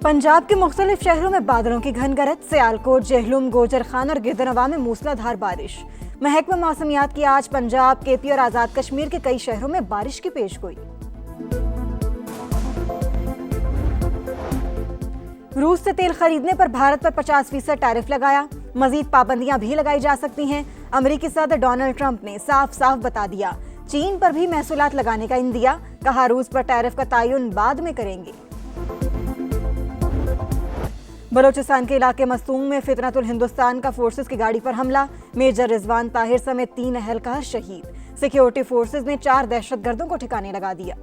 पंजाब के मुख्तलिफ शहरों में बादलों की घन गरज, सियालकोट, जेहलुम, गोजर खान और गिरदनवा में मूसलाधार बारिश। महकमा मौसमियात की आज पंजाब, केपी और आजाद कश्मीर के कई शहरों में बारिश की पेशगोई। रूस से तेल खरीदने पर भारत पर 50% टैरिफ लगाया। मजीद पाबंदियां भी लगाई जा सकती हैं। अमेरिकी सदर डोनाल्ड ट्रंप ने साफ साफ बता दिया, चीन पर भी महसूलात लगाने का इंदिया। कहा, रूस पर टैरिफ का तयन बाद में करेंगे। बलोचिस्तान के इलाके मस्तूंग में फितरतुल हिंदुस्तान का फोर्सेस की गाड़ी पर हमला। मेजर रिजवान ताहिर समेत 3 अहलकार शहीद। सिक्योरिटी फोर्सेस ने 4 दहशतगर्दों को ठिकाने लगा दिया।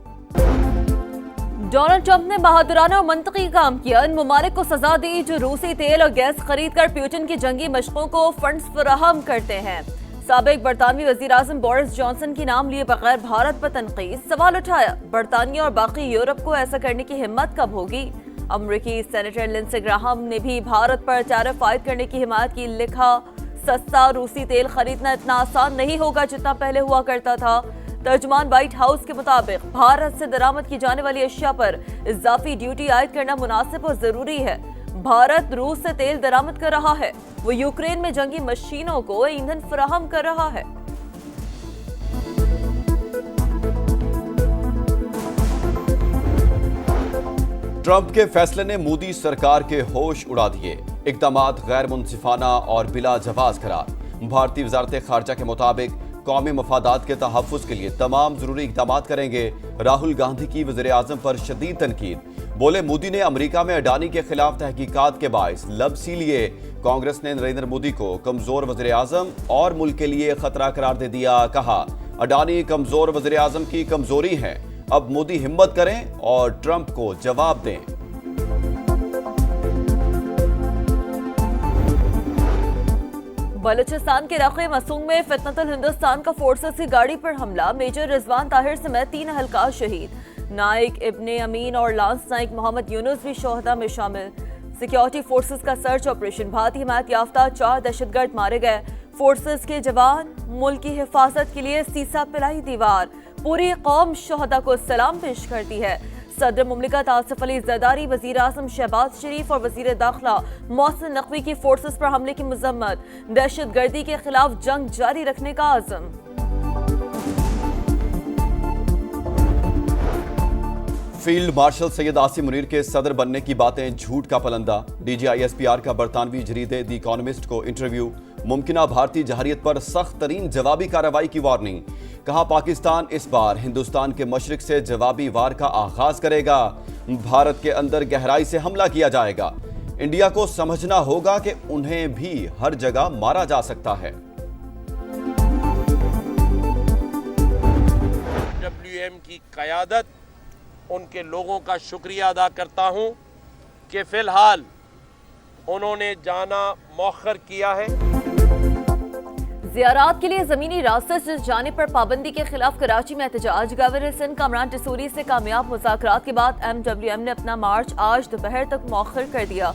डोनाल्ड ट्रंप ने बहादुराना और मंतकी काम किया। इन ममालिक को सजा दी जो रूसी तेल और गैस खरीद कर पुतिन की जंगी मशकों को फंड्स फराहम करते हैं। साबिक बरतानवी वजीर आजम बोरिस जॉनसन के नाम लिए बगैर भारत पर तनकीद। सवाल उठाया, बरतानिया और बाकी यूरोप को ऐसा करने की हिम्मत कब होगी। अमरीकी सेनेटर लिंडसे ग्राहम ने भी भारत पर टैरिफ आयद करने की हिमायत की। लिखा, सस्ता रूसी तेल खरीदना इतना आसान नहीं होगा जितना पहले हुआ करता था। तर्जुमान व्हाइट हाउस के मुताबिक भारत से दरामद की जाने वाली अशिया पर इजाफी ड्यूटी आयद करना मुनासिब और जरूरी है। भारत रूस से तेल दरामद कर रहा है, वो यूक्रेन में जंगी मशीनों को ईंधन फराहम कर रहा है। ट्रंप के फैसले ने मोदी सरकार के होश उड़ा दिए। इक़दामात गैर मुनसिफाना और बिला जवाज करार। भारतीय वजारत खारजा के मुताबिक कौमी मफादात के तहफ़्फ़ुज़ के लिए तमाम ज़रूरी इक़दामात करेंगे। राहुल गांधी की वज़ीर आज़म पर शदीद तनकीद। बोले, मोदी ने अमरीका में अडानी के खिलाफ तहकीकात के बाइस लब सी लिए। कांग्रेस ने नरेंद्र मोदी को कमज़ोर वज़ीर आज़म और मुल्क के लिए खतरा करार दे दिया। कहा, अडानी कमज़ोर वज़ीर आज़म की कमज़ोरी है। अब मोदी हिम्मत करें और ट्रंप को जवाब दें। बलूचिस्तान के इलाके मसूंग में फितनतुल हिंदुस्तान का फोर्सेस की गाड़ी पर हमला। मेजर रिजवान ताहिर समेत 3 अहलकार शहीद। नाइक इब्ने अमीन और लांस नाइक मोहम्मद यूनुस भी शोहदा में शामिल। सिक्योरिटी फोर्सेस का सर्च ऑपरेशन। भारतीय हिमायत याफ्ता 4 दहशतगर्द मारे गए। फोर्सेस के जवान मुल्क की हिफाजत के लिए सीसा पिलाई दीवार। पूरी कौम शोहदा को सलाम पेश करती है। सदर मुमलिकत आसिफ अली जरदारी, वजीर आज़म शहबाज शरीफ और वजीर दाखिला मोहसिन नकवी की फोर्सेस पर हमले की मजम्मत। दहशतगर्दी के खिलाफ जंग जारी रखने का आज़म। फील्ड मार्शल सैयद आसिम मुनीर के सदर बनने की बातें झूठ का पलंदा। DGISPR का बरतानवी जरीदे द इकोनॉमिस्ट को इंटरव्यू। मुमकिना भारतीय जहरियत पर सख्त तरीन जवाबी कार्रवाई की वार्निंग। कहा, पाकिस्तान इस बार हिंदुस्तान के मशरिक से जवाबी वार का आगाज करेगा। भारत के अंदर गहराई से हमला किया जाएगा। इंडिया को समझना होगा कि उन्हें भी हर जगह मारा जा सकता है। WM की क़यादत, उनके लोगों का शुक्रिया अदा करता हूं कि फिलहाल उन्होंने जाना मौखर किया है। ज़ियारात के लिए ज़मीनी रास्ते से जाने पर पाबंदी के खिलाफ कराची में एहतजाज। गवर्नर सिंध कामरान टसूरी से कामयाब मुज़ाकरात के बाद MWM ने अपना मार्च आज दोपहर तक मौखर कर दिया।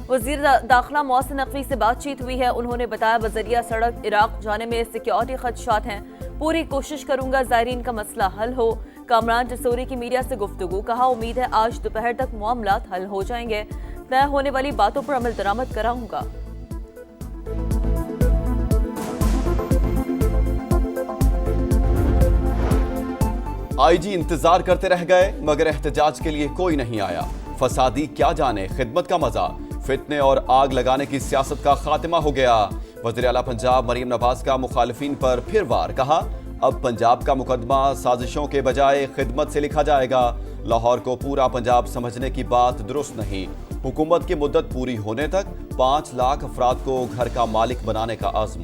वज़ीर दाखिला मोहसिन नकवी से बातचीत हुई है। उन्होंने बताया, बजरिया सड़क इराक जाने में सिक्योरिटी खदशात हैं। पूरी कोशिश करूंगा ज़ायरीन का मसला हल हो। कामरान टसूरी की मीडिया से गुफ्तगू। कहा, उम्मीद है आज दोपहर तक मामलात हल हो जाएंगे। तय होने वाली बातों पर अमल दरामद कराऊंगा। IG इंतजार करते रह गए मगर एहतजाज के लिए कोई नहीं आया। फसादी क्या जाने खिदमत का मजा। फितने और आग लगाने की सियासत का खात्मा हो गया। वज़ीर आला पंजाब मरीम नवाज का मुखालिफिन पर फिर वार। कहा, अब पंजाब का मुकदमा साजिशों के बजाय खिदमत से लिखा जाएगा। लाहौर को पूरा पंजाब समझने की बात दुरुस्त नहीं। हुकूमत की मुद्दत पूरी होने तक 5 लाख अफराद को घर का मालिक बनाने का आज़म।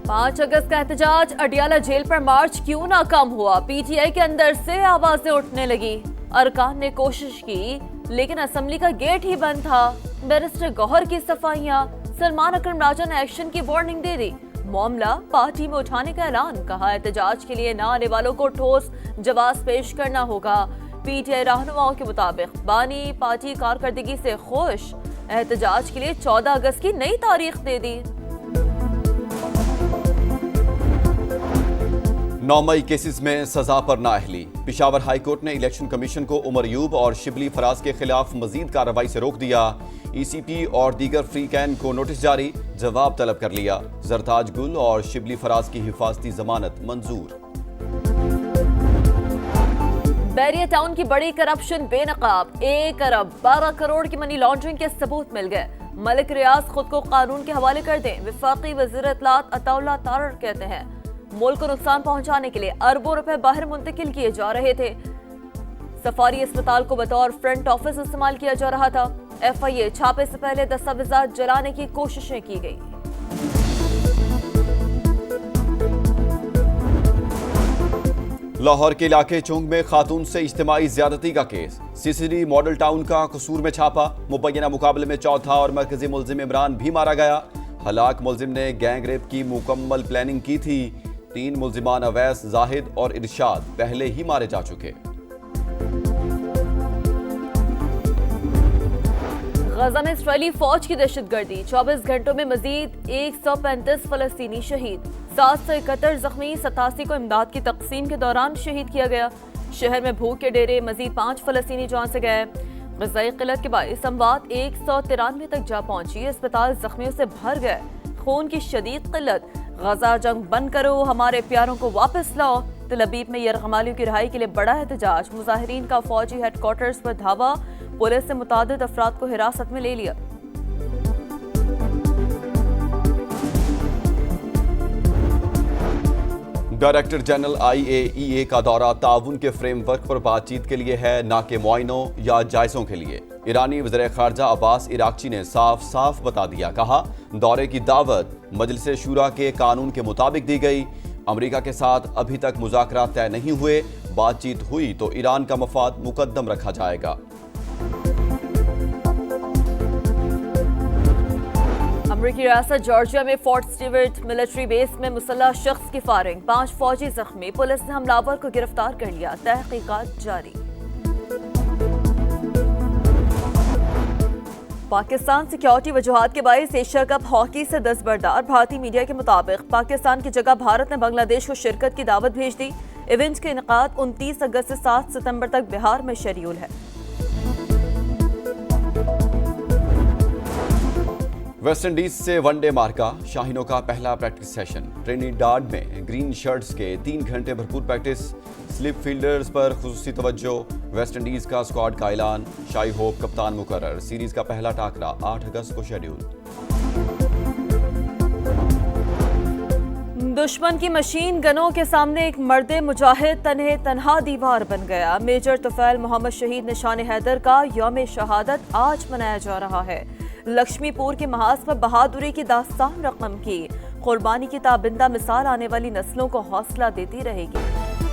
5 अगस्त का एहतजाज। अडियाला जेल पर मार्च क्यों नाकाम हुआ। PTI के अंदर से आवाजें उठने लगी। अरकान ने कोशिश की लेकिन असेंबली का गेट ही बंद था। बैरिस्टर गौहर की सफाइयां। सलमान अकरम राजा ने एक्शन की वार्निंग दे दी। मामला पार्टी में उठाने का ऐलान। कहा, एहतजाज के लिए न आने वालों को ठोस जवाब पेश करना होगा। PTI रहनुमाओं के मुताबिक बानी पार्टी कारकर्दगी से खुश। एहतजाज के लिए 14 अगस्त की नई तारीख दे दी। 9 मई केसेस में सजा पर नाअहली। पेशावर हाई कोर्ट ने इलेक्शन कमीशन को उमर अयूब और शिबली फराज के खिलाफ मजीद कार्रवाई से रोक दिया। ECP और दीगर फ्री कैन को नोटिस जारी, जवाब तलब कर लिया। जरताज गुल और शिबली फराज की हिफाजती जमानत मंजूर। बैरिया टाउन की बड़ी करप्शन बेनकाब, 1 अरब 12 करोड़ की मनी लॉन्ड्रिंग के सबूत मिल गए। मलिक रियाज खुद को कानून के हवाले कर दें, वफाकी वज़ीर इत्तलात अताउल्लाह तारर कहते हैं। मुल्क को नुकसान पहुंचाने के लिए अरबों रुपए बाहर मुंतकिल किए जा रहे थे। सफारी अस्पताल को बतौर फ्रंट ऑफिस इस्तेमाल किया जा रहा था। FIA छापे से पहले दस्तावेजात जलाने की कोशिशें की गई। लाहौर के इलाके चुंग में खातून से इज्तिमाई ज्यादती का केस। CCD मॉडल टाउन का कसूर में छापा। मुबैना मुकाबले में चौथा और मरकजी मुलजिम इमरान भी मारा गया। हलाक मुलजिम ने गैंग रेप की मुकम्मल प्लानिंग की थी। 3 मुलजिमान अवैस, जाहिद और इरशाद पहले ही मारे जा चुके। गजा में इस्राएली फौज की दहशतगर्दी, 24 घंटों में मजीद 135 फलस्तीनी शहीद, 771 जख्मी, 87 को इमदाद की तकसीम के दौरान शहीद किया गया। शहर में भूख के डेरे, मजीद 5 फलस्तीनी जान से गए। ग़िज़ाई क़िल्लत के बाइस अमवात 193 तक जा पहुंची। अस्पताल जख्मियों से भर गए। खून की शदीद क़िल्लत। गजा जंग बंद करो, हमारे प्यारों को वापस लाओ। तल अबीब में यरगमालियों की रिहाई के लिए बड़ा एहतजाज। मुजाहिरीन का फौजी हेडक्वार्टर्स पर धावा। पुलिस ने मुतादिद अफराद को हिरासत में ले लिया। डायरेक्टर जनरल IAEA का दौरा ताउन के फ्रेमवर्क पर बातचीत के लिए है, ना कि मुआयनों या जायज़ों के लिए। ईरानी वज़ीर ख़ारजा अब्बास इराक़ची ने साफ साफ बता दिया, कहा दौरे की दावत मजलिस शूरा के कानून के मुताबिक दी गई। अमेरिका के साथ अभी तक मुज़ाकरात तय नहीं हुए, बातचीत हुई तो ईरान का मफाद मुकद्दम रखा जाएगा। अमरीकी रियासत जॉर्जिया में फोर्ट स्टीवर्ट मिलिट्री बेस में मुसल्लह शख्स की फायरिंग, 5 फौजी जख्मी। पुलिस ने हमलावर को गिरफ्तार कर लिया, तहकीकात जारी। पाकिस्तान सिक्योरिटी वजूहात के बाइस एशिया कप हॉकी से दस्तबरदार। भारतीय मीडिया के मुताबिक पाकिस्तान की जगह भारत ने बांग्लादेश को शिरकत की दावत भेज दी। इवेंट के इनेकाद 29 अगस्त से 7 सितंबर तक बिहार में शेड्यूल है। वेस्ट इंडीज से वनडे मार्का, शाहीनों का पहला प्रैक्टिस सेशन। ट्रिनिडाड में ग्रीन शर्ट्स के 3 घंटे भरपूर प्रैक्टिस। स्लिप फील्डर्स पर खुसूसी तवज्जो। वेस्ट इंडीज का स्क्वाड का ऐलान। शाई होप कप्तान मुकर्रर। सीरीज का पहला टाकरा 8 अगस्त को शेड्यूल। दुश्मन की मशीन गनों के सामने एक मर्दे मुजाहिद तन्हा दीवार बन गया। मेजर तुफैल मोहम्मद शहीद निशान हैदर का यौम शहादत आज मनाया जा रहा है। लक्ष्मीपुर के महाज पर बहादुरी की दास्तान रकम की। कुर्बानी की ताबिंदा मिसाल आने वाली नस्लों को हौसला देती रहेगी।